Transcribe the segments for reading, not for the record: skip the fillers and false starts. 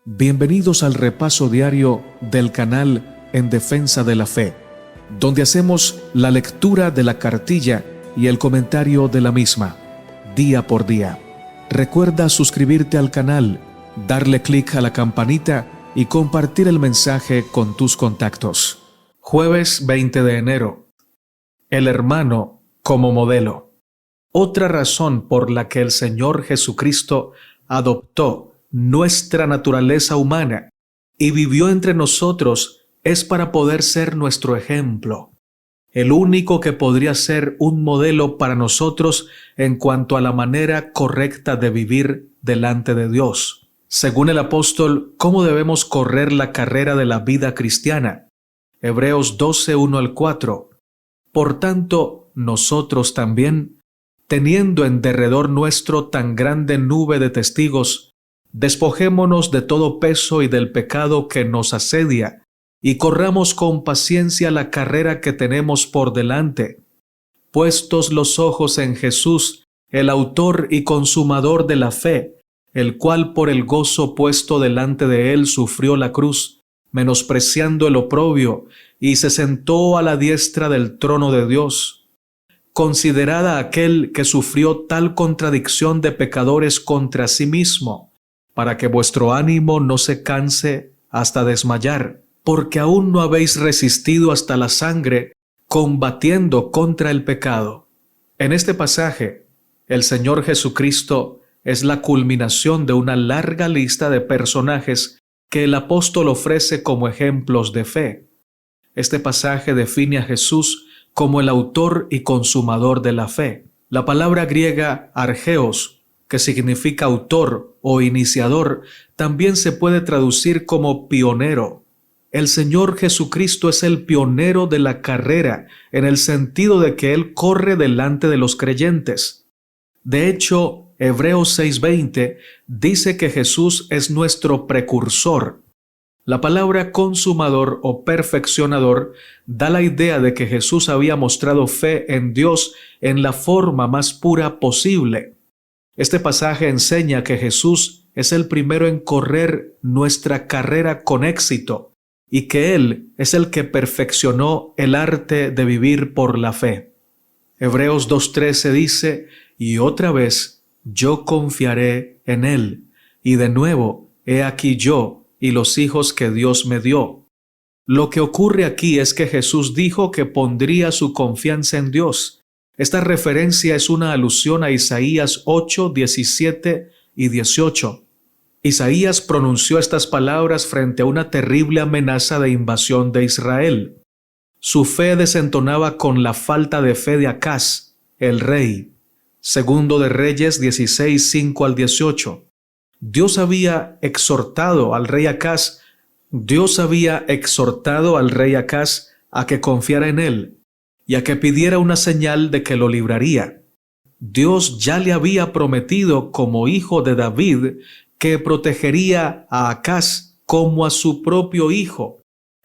Bienvenidos al repaso diario del canal En Defensa de la Fe, donde hacemos la lectura de la cartilla y el comentario de la misma, día por día. Recuerda suscribirte al canal, darle clic a la campanita y compartir el mensaje con tus contactos. Jueves 20 de enero. El hermano como modelo. Otra razón por la que el Señor Jesucristo adoptó nuestra naturaleza humana y vivió entre nosotros es para poder ser nuestro ejemplo, el único que podría ser un modelo para nosotros en cuanto a la manera correcta de vivir delante de Dios. Según el apóstol, ¿cómo debemos correr la carrera de la vida cristiana? Hebreos 12, 1 al 4. Por tanto, nosotros también, teniendo en derredor nuestro tan grande nube de testigos, despojémonos de todo peso y del pecado que nos asedia, y corramos con paciencia la carrera que tenemos por delante, puestos los ojos en Jesús, el autor y consumador de la fe, el cual por el gozo puesto delante de él sufrió la cruz, menospreciando el oprobio, y se sentó a la diestra del trono de Dios. Considerad a aquel que sufrió tal contradicción de pecadores contra sí mismo, para que vuestro ánimo no se canse hasta desmayar, porque aún no habéis resistido hasta la sangre, combatiendo contra el pecado. En este pasaje, el Señor Jesucristo es la culminación de una larga lista de personajes que el apóstol ofrece como ejemplos de fe. Este pasaje define a Jesús como el autor y consumador de la fe. La palabra griega argeos, que significa autor o iniciador, también se puede traducir como pionero. El Señor Jesucristo es el pionero de la carrera, en el sentido de que Él corre delante de los creyentes. De hecho, Hebreos 6:20 dice que Jesús es nuestro precursor. La palabra consumador o perfeccionador da la idea de que Jesús había mostrado fe en Dios en la forma más pura posible. Este pasaje enseña que Jesús es el primero en correr nuestra carrera con éxito y que Él es el que perfeccionó el arte de vivir por la fe. Hebreos 2:13 dice, y otra vez, yo confiaré en Él, y de nuevo, he aquí yo y los hijos que Dios me dio. Lo que ocurre aquí es que Jesús dijo que pondría su confianza en Dios. Esta referencia es una alusión a Isaías 8, 17 y 18. Isaías pronunció estas palabras frente a una terrible amenaza de invasión de Israel. Su fe desentonaba con la falta de fe de Acaz, el rey. Segundo de Reyes 16, 5 al 18. Dios había exhortado al rey Acaz a que confiara en él y a que pidiera una señal de que lo libraría. Dios ya le había prometido como hijo de David que protegería a Acaz como a su propio hijo.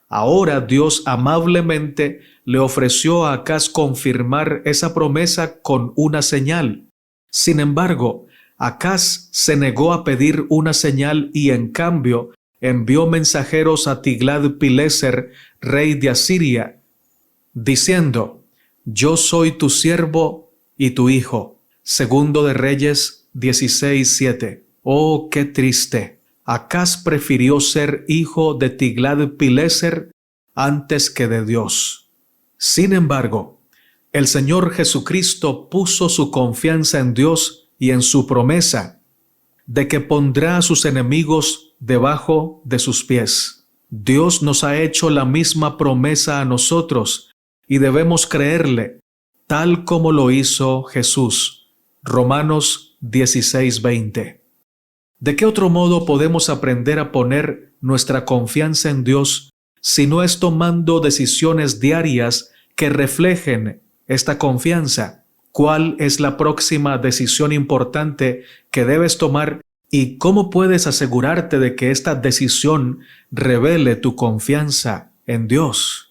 Ahora Dios amablemente le ofreció a Acaz confirmar esa promesa con una señal. Sin embargo, Acaz se negó a pedir una señal y en cambio envió mensajeros a Tiglat-Pileser, rey de Asiria, diciendo, yo soy tu siervo y tu hijo. Segundo de Reyes 16, 7. Oh, qué triste. Acaz prefirió ser hijo de Tiglat-Pileser antes que de Dios. Sin embargo, el Señor Jesucristo puso su confianza en Dios y en su promesa de que pondrá a sus enemigos debajo de sus pies. Dios nos ha hecho la misma promesa a nosotros y debemos creerle, tal como lo hizo Jesús. Romanos 16:20. ¿De qué otro modo podemos aprender a poner nuestra confianza en Dios si no es tomando decisiones diarias que reflejen esta confianza? ¿Cuál es la próxima decisión importante que debes tomar y cómo puedes asegurarte de que esta decisión revele tu confianza en Dios?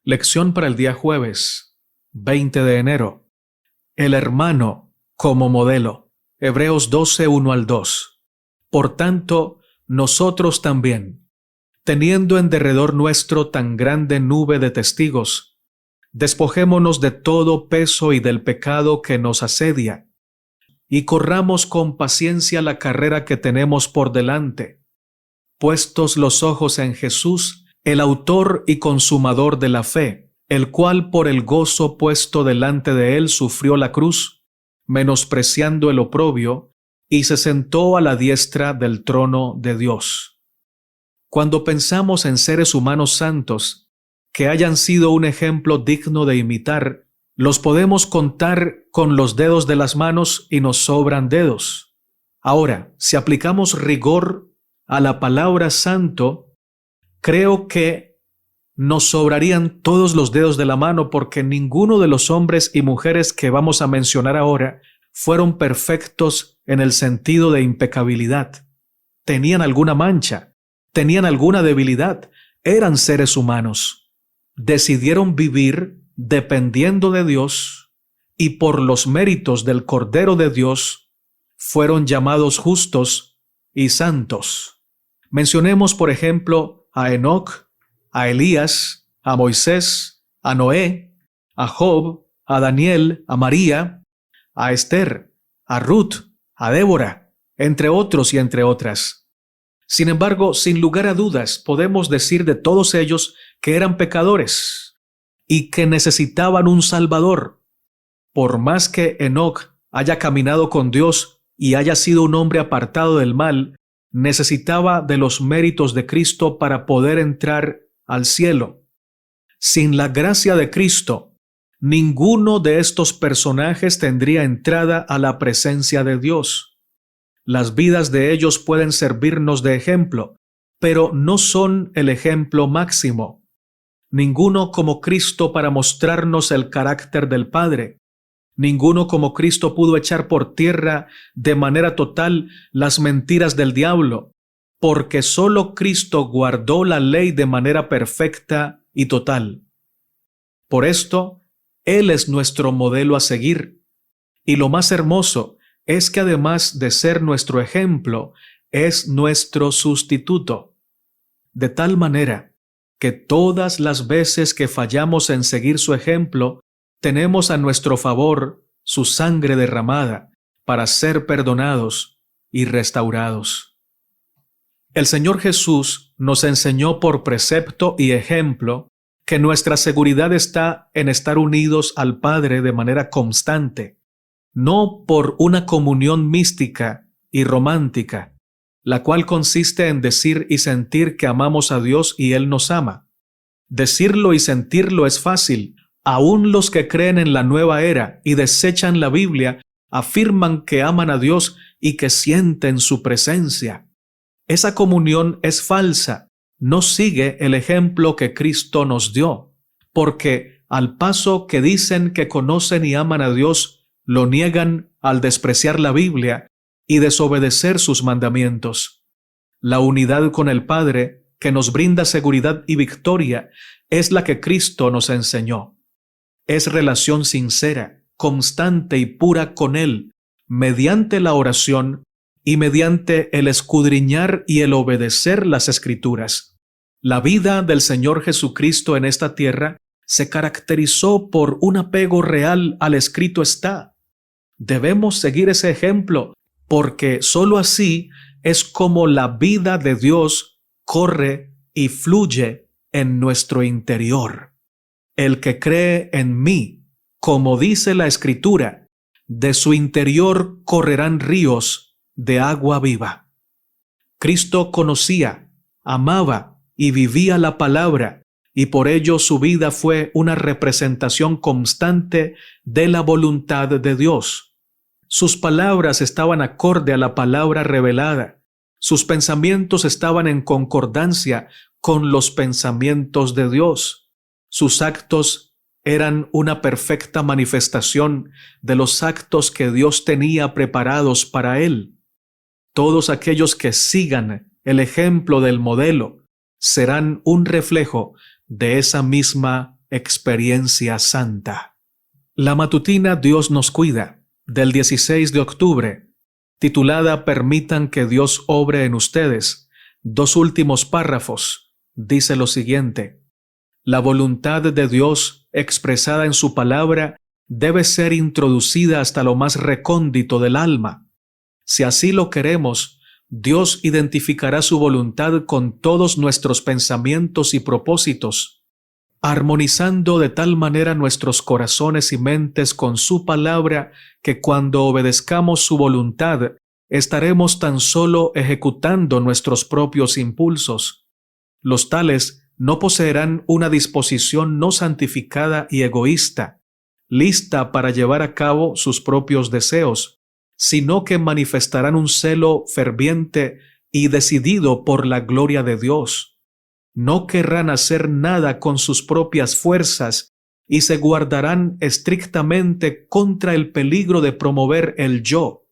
Lección para el día jueves, 20 de enero. el hermano como modelo. Hebreos 12, 1 al 2. Por tanto, nosotros también, teniendo en derredor nuestro tan grande nube de testigos, despojémonos de todo peso y del pecado que nos asedia, y corramos con paciencia la carrera que tenemos por delante, puestos los ojos en Jesús, el autor y consumador de la fe, el cual por el gozo puesto delante de él sufrió la cruz, menospreciando el oprobio, y se sentó a la diestra del trono de Dios. Cuando pensamos en seres humanos santos, que hayan sido un ejemplo digno de imitar, los podemos contar con los dedos de las manos y nos sobran dedos. Ahora, si aplicamos rigor a la palabra santo, creo que nos sobrarían todos los dedos de la mano, porque ninguno de los hombres y mujeres que vamos a mencionar ahora fueron perfectos en el sentido de impecabilidad. Tenían alguna mancha, tenían alguna debilidad, eran seres humanos. Decidieron vivir dependiendo de Dios y por los méritos del Cordero de Dios fueron llamados justos y santos. Mencionemos, por ejemplo, a Enoc, a Elías, a Moisés, a Noé, a Job, a Daniel, a María, a Esther, a Ruth, a Débora, entre otros y entre otras. Sin embargo, sin lugar a dudas, podemos decir de todos ellos que eran pecadores y que necesitaban un Salvador. Por más que Enoc haya caminado con Dios y haya sido un hombre apartado del mal, necesitaba de los méritos de Cristo para poder entrar al cielo. Sin la gracia de Cristo, ninguno de estos personajes tendría entrada a la presencia de Dios. Las vidas de ellos pueden servirnos de ejemplo, pero no son el ejemplo máximo. Ninguno como Cristo para mostrarnos el carácter del Padre. Ninguno como Cristo pudo echar por tierra de manera total las mentiras del diablo, porque solo Cristo guardó la ley de manera perfecta y total. Por esto, Él es nuestro modelo a seguir. Y lo más hermoso es que además de ser nuestro ejemplo, es nuestro sustituto. De tal manera que todas las veces que fallamos en seguir su ejemplo, tenemos a nuestro favor su sangre derramada para ser perdonados y restaurados. El Señor Jesús nos enseñó por precepto y ejemplo que nuestra seguridad está en estar unidos al Padre de manera constante, no por una comunión mística y romántica, la cual consiste en decir y sentir que amamos a Dios y Él nos ama. Decirlo y sentirlo es fácil. Aún los que creen en la nueva era y desechan la Biblia afirman que aman a Dios y que sienten su presencia. Esa comunión es falsa, no sigue el ejemplo que Cristo nos dio, porque al paso que dicen que conocen y aman a Dios, lo niegan al despreciar la Biblia y desobedecer sus mandamientos. La unidad con el Padre, que nos brinda seguridad y victoria, es la que Cristo nos enseñó. Es relación sincera, constante y pura con Él, mediante la oración y mediante el escudriñar y el obedecer las Escrituras. La vida del Señor Jesucristo en esta tierra se caracterizó por un apego real al escrito está. Debemos seguir ese ejemplo, porque sólo así es como la vida de Dios corre y fluye en nuestro interior. El que cree en mí, como dice la Escritura, de su interior correrán ríos de agua viva. Cristo conocía, amaba y vivía la palabra, y por ello su vida fue una representación constante de la voluntad de Dios. Sus palabras estaban acorde a la palabra revelada. Sus pensamientos estaban en concordancia con los pensamientos de Dios. Sus actos eran una perfecta manifestación de los actos que Dios tenía preparados para él. Todos aquellos que sigan el ejemplo del modelo serán un reflejo de esa misma experiencia santa. La matutina Dios nos cuida, del 16 de octubre, titulada Permitan que Dios obre en ustedes, dos últimos párrafos, dice lo siguiente: la voluntad de Dios expresada en su palabra debe ser introducida hasta lo más recóndito del alma. Si así lo queremos, Dios identificará su voluntad con todos nuestros pensamientos y propósitos, armonizando de tal manera nuestros corazones y mentes con su palabra que cuando obedezcamos su voluntad, estaremos tan solo ejecutando nuestros propios impulsos. Los tales no poseerán una disposición no santificada y egoísta, lista para llevar a cabo sus propios deseos, sino que manifestarán un celo ferviente y decidido por la gloria de Dios. No querrán hacer nada con sus propias fuerzas y se guardarán estrictamente contra el peligro de promover el yo.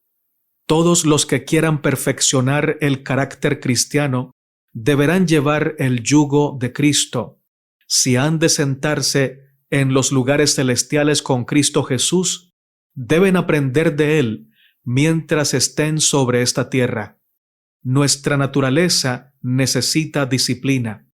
Todos los que quieran perfeccionar el carácter cristiano deberán llevar el yugo de Cristo. Si han de sentarse en los lugares celestiales con Cristo Jesús, deben aprender de Él mientras estén sobre esta tierra. Nuestra naturaleza necesita disciplina.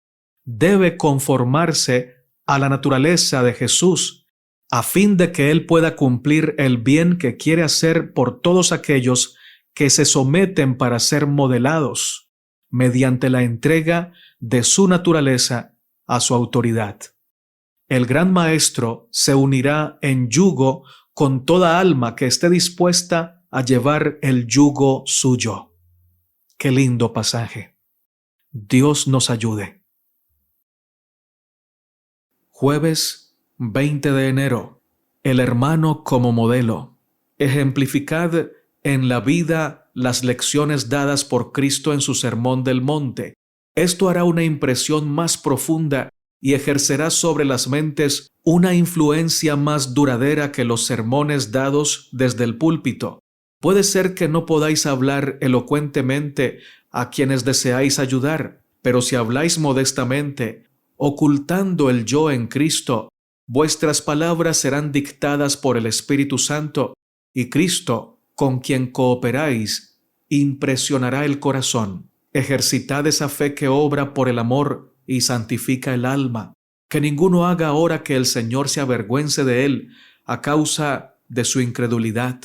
Debe conformarse a la naturaleza de Jesús, a fin de que Él pueda cumplir el bien que quiere hacer por todos aquellos que se someten para ser modelados, mediante la entrega de su naturaleza a su autoridad. El gran Maestro se unirá en yugo con toda alma que esté dispuesta a llevar el yugo suyo. Qué lindo pasaje. Dios nos ayude. Jueves 20 de enero. El hermano como modelo. Ejemplificad en la vida las lecciones dadas por Cristo en su Sermón del Monte. Esto hará una impresión más profunda y ejercerá sobre las mentes una influencia más duradera que los sermones dados desde el púlpito. Puede ser que no podáis hablar elocuentemente a quienes deseáis ayudar, pero si habláis modestamente, ocultando el yo en Cristo, vuestras palabras serán dictadas por el Espíritu Santo, y Cristo, con quien cooperáis, impresionará el corazón. Ejercitad esa fe que obra por el amor y santifica el alma. Que ninguno haga ahora que el Señor se avergüence de él a causa de su incredulidad,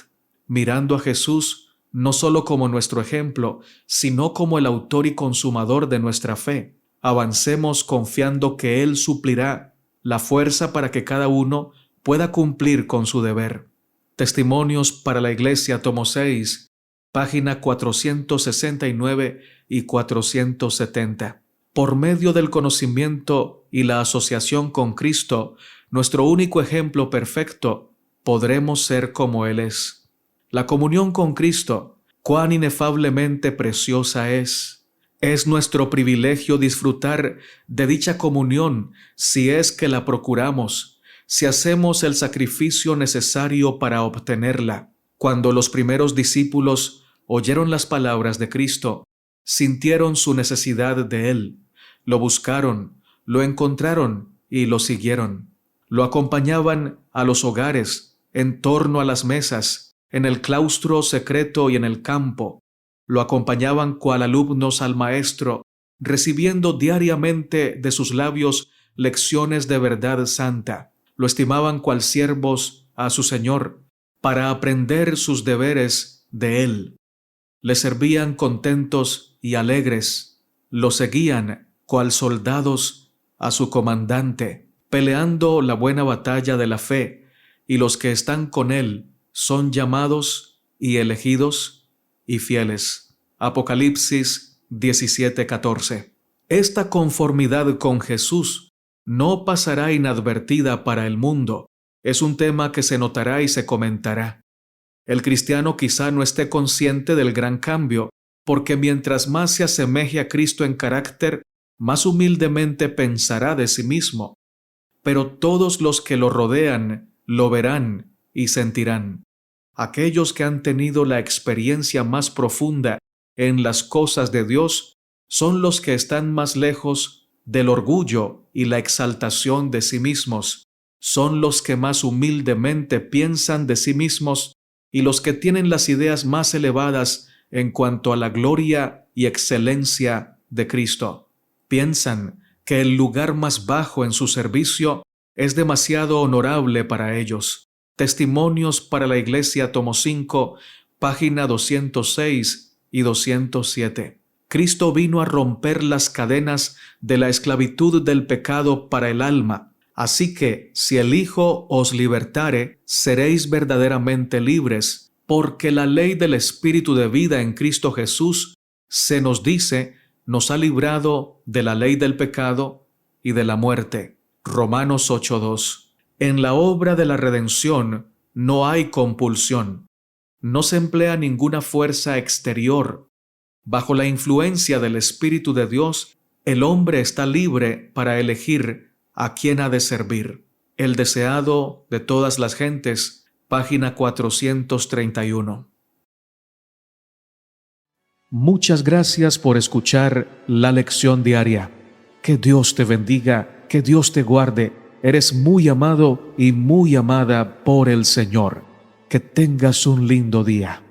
mirando a Jesús no solo como nuestro ejemplo, sino como el autor y consumador de nuestra fe. Avancemos confiando que Él suplirá la fuerza para que cada uno pueda cumplir con su deber. Testimonios para la Iglesia, tomo 6, página 469 y 470. Por medio del conocimiento y la asociación con Cristo, nuestro único ejemplo perfecto, podremos ser como Él es. La comunión con Cristo, cuán inefablemente preciosa es. Es nuestro privilegio disfrutar de dicha comunión si es que la procuramos, si hacemos el sacrificio necesario para obtenerla. Cuando los primeros discípulos oyeron las palabras de Cristo, sintieron su necesidad de Él, lo buscaron, lo encontraron y lo siguieron. Lo acompañaban a los hogares, en torno a las mesas, en el claustro secreto y en el campo. Lo acompañaban cual alumnos al maestro, recibiendo diariamente de sus labios lecciones de verdad santa. Lo estimaban cual siervos a su Señor, para aprender sus deberes de Él. Le servían contentos y alegres. Lo seguían cual soldados a su comandante, peleando la buena batalla de la fe, y los que están con Él son llamados y elegidos y fieles. Apocalipsis 17:14. Esta conformidad con Jesús no pasará inadvertida para el mundo. Es un tema que se notará y se comentará. El cristiano quizá no esté consciente del gran cambio, porque mientras más se asemeje a Cristo en carácter, más humildemente pensará de sí mismo. Pero todos los que lo rodean lo verán y sentirán. Aquellos que han tenido la experiencia más profunda en las cosas de Dios son los que están más lejos del orgullo y la exaltación de sí mismos. son los que más humildemente piensan de sí mismos y los que tienen las ideas más elevadas en cuanto a la gloria y excelencia de Cristo. Piensan que el lugar más bajo en su servicio es demasiado honorable para ellos. Testimonios para la Iglesia, tomo 5, página 206 y 207. Cristo vino a romper las cadenas de la esclavitud del pecado para el alma. Así que, si el Hijo os libertare, seréis verdaderamente libres, porque la ley del Espíritu de vida en Cristo Jesús, se nos dice, nos ha librado de la ley del pecado y de la muerte. Romanos 8:2. En la obra de la redención no hay compulsión. No se emplea ninguna fuerza exterior. Bajo la influencia del Espíritu de Dios, el hombre está libre para elegir a quién ha de servir. El deseado de todas las gentes, página 431. Muchas gracias por escuchar la lección diaria. Que Dios te bendiga, que Dios te guarde. Eres muy amado y muy amada por el Señor. Que tengas un lindo día.